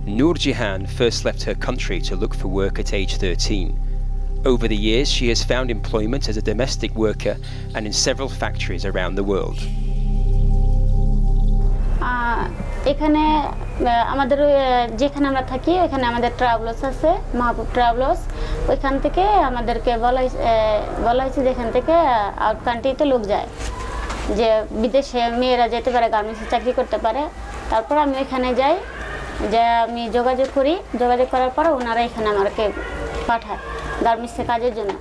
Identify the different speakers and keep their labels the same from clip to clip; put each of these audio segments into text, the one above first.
Speaker 1: Noor Jihan first left her country to look for work at age 13. Over the years, she has found employment as a domestic worker and in several factories around the world.
Speaker 2: এখানে আমাদের যেখানে আমরা থাকি এখানে আমাদের travels আছে মাহবুব travels ওইখান থেকে আমাদেরকে বলা হয়েছে যে এখান থেকে আউট কান্ট্রিতে লোক যায় যে বিদেশে মেয়েরা যেতে পারে গার্মেন্টসে চাকরি করতে পারে তারপর আমি এখানে যাই যে আমি যোগাযোগ করি যোগাযোগ করার পর ওনারা এখানে আমাকে পাঠায় গার্মেন্টসে কাজের জন্য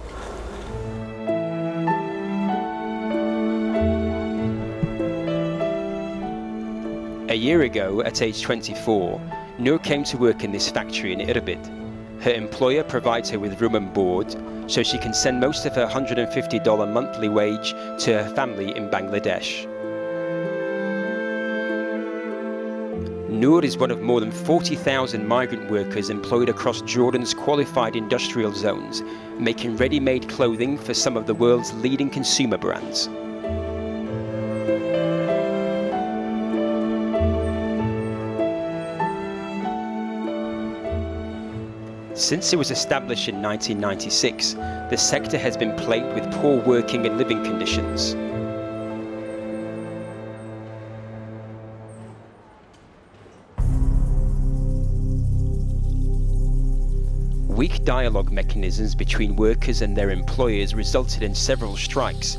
Speaker 1: A year ago, at age 24, Noor came to work in this factory in Irbid. Her employer provides her with room and board, so she can send most of her $150 monthly wage to her family in Bangladesh. Noor is one of more than 40,000 migrant workers employed across Jordan's qualified industrial zones, making ready-made clothing for some of the world's leading consumer brands. Since it was established in 1996, the sector has been plagued with poor working and living conditions. Weak dialogue mechanisms between workers and their employers resulted in several strikes,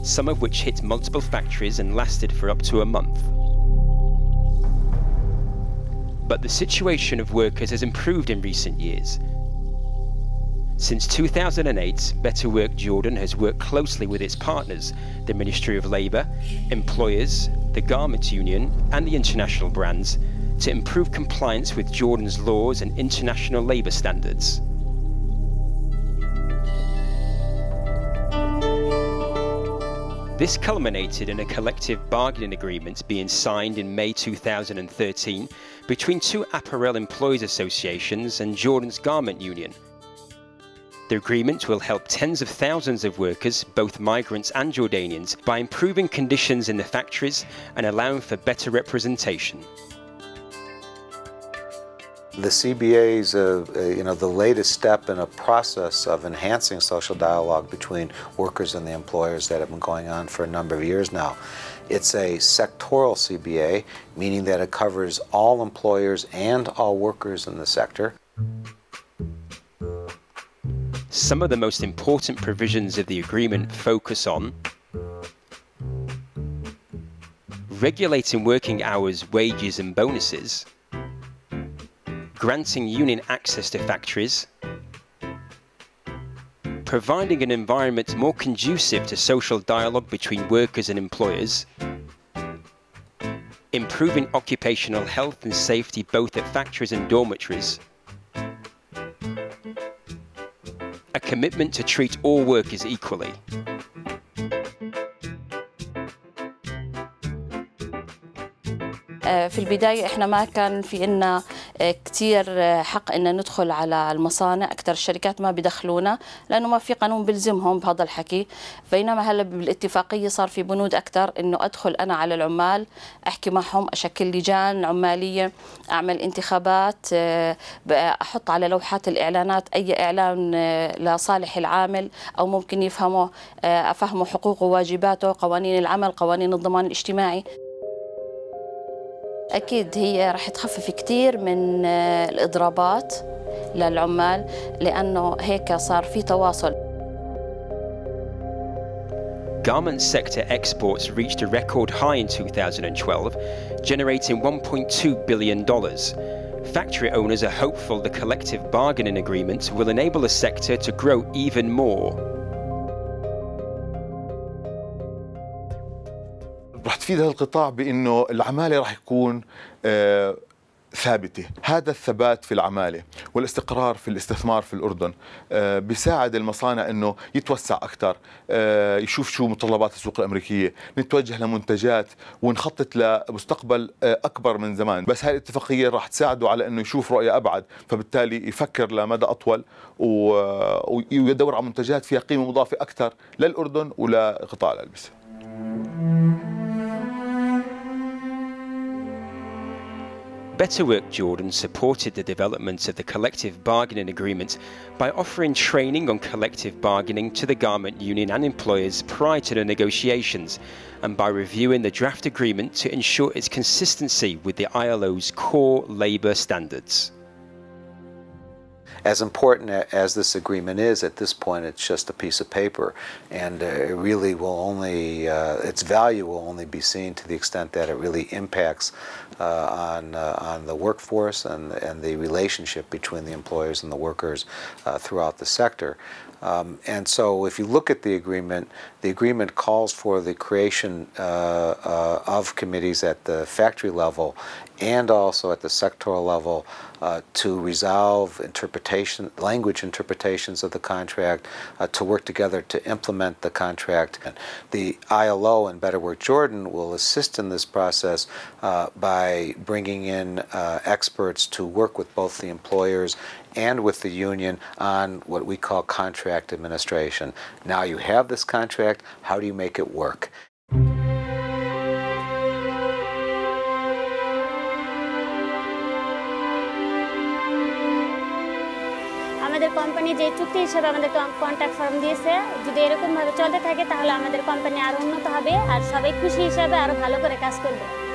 Speaker 1: some of which hit multiple factories and lasted for up to a month. But the situation of workers has improved in recent years. Since 2008, Better Work Jordan has worked closely with its partners, the Ministry of Labour, employers, the Garment Union and the international brands, to improve compliance with Jordan's laws and international labour standards. This culminated in a collective bargaining agreement being signed in May 2013 between two apparel employees associations and Jordan's Garment Union. The agreement will help tens of thousands of workers, both migrants and Jordanians, by improving conditions in the factories and allowing for better representation.
Speaker 3: The CBA is the latest step in a process of enhancing social dialogue between workers and the employers that have been going on for a number of years now. It's a sectoral CBA, meaning that it covers all employers and all workers in the sector.
Speaker 1: Some of the most important provisions of the agreement focus on regulating working hours, wages and bonuses, granting union access to factories, providing an environment more conducive to social dialogue between workers and employers, improving occupational health and safety both at factories and dormitories, a commitment to treat all workers equally.
Speaker 4: في البداية إحنا ما كان في إلنا كتير حق إن ندخل على المصانع، أكثر الشركات ما بدخلونا لأنه ما في قانون بلزمهم بهذا الحكي، بينما هلا بالاتفاقية صار في بنود أكثر إنه أدخل أنا على العمال، أحكي معهم، أشكل لجان عمالية، أعمل انتخابات، أحط على لوحات الإعلانات أي إعلان لصالح العامل أو ممكن يفهمه، أفهمه حقوقه وواجباته، قوانين العمل، قوانين الضمان الاجتماعي. أكيد هي رح تخفف كتير من الإضرابات للعمال لأنه هيك صار في تواصل.
Speaker 1: Garment sector exports reached a record high in 2012, generating $1.2 billion. Factory owners are hopeful the collective bargaining agreement will enable the sector to grow even more.
Speaker 5: رح تفيد هذا القطاع بأنه العمالة رح يكون ثابتة. هذا الثبات في العمالة والاستقرار في الاستثمار في الأردن بيساعد المصانع أنه يتوسع أكثر، يشوف شو متطلبات السوق الأمريكية، نتوجه لمنتجات ونخطط لمستقبل أكبر من زمان. بس هاي الاتفاقية رح تساعده على أنه يشوف رؤية أبعد، فبالتالي يفكر لمدى أطول ويدور على منتجات فيها قيمة مضافة أكثر للأردن ولقطاع الألبسة.
Speaker 1: Better Work Jordan supported the development of the collective bargaining agreement by offering training on collective bargaining to the garment union and employers prior to the negotiations, and by reviewing the draft agreement to ensure its consistency with the ILO's core labour standards.
Speaker 3: As important as this agreement is, at this point it's just a piece of paper, and it really will only, its value will only be seen to the extent that it really impacts on the workforce and the relationship between the employers and the workers throughout the sector. And so if you look at the agreement calls for the creation of committees at the factory level and also at the sectoral level to resolve language interpretations of the contract, to work together to implement the contract. The ILO and Better Work Jordan will assist in this process by bringing in experts to work with both the employers and with the union on what we call contract administration. Now you have this contract, how do you make it work?
Speaker 2: আমাদের company যে চুক্তি হিসেবে আমাদের contract form দিয়েছে, যদি এরকম ভাবে চলতে থাকে তাহলে আমাদের কোম্পানি আরো উন্নত হবে আর সবাই খুশি হিসাবে আরো ভালো করে কাজ করবে।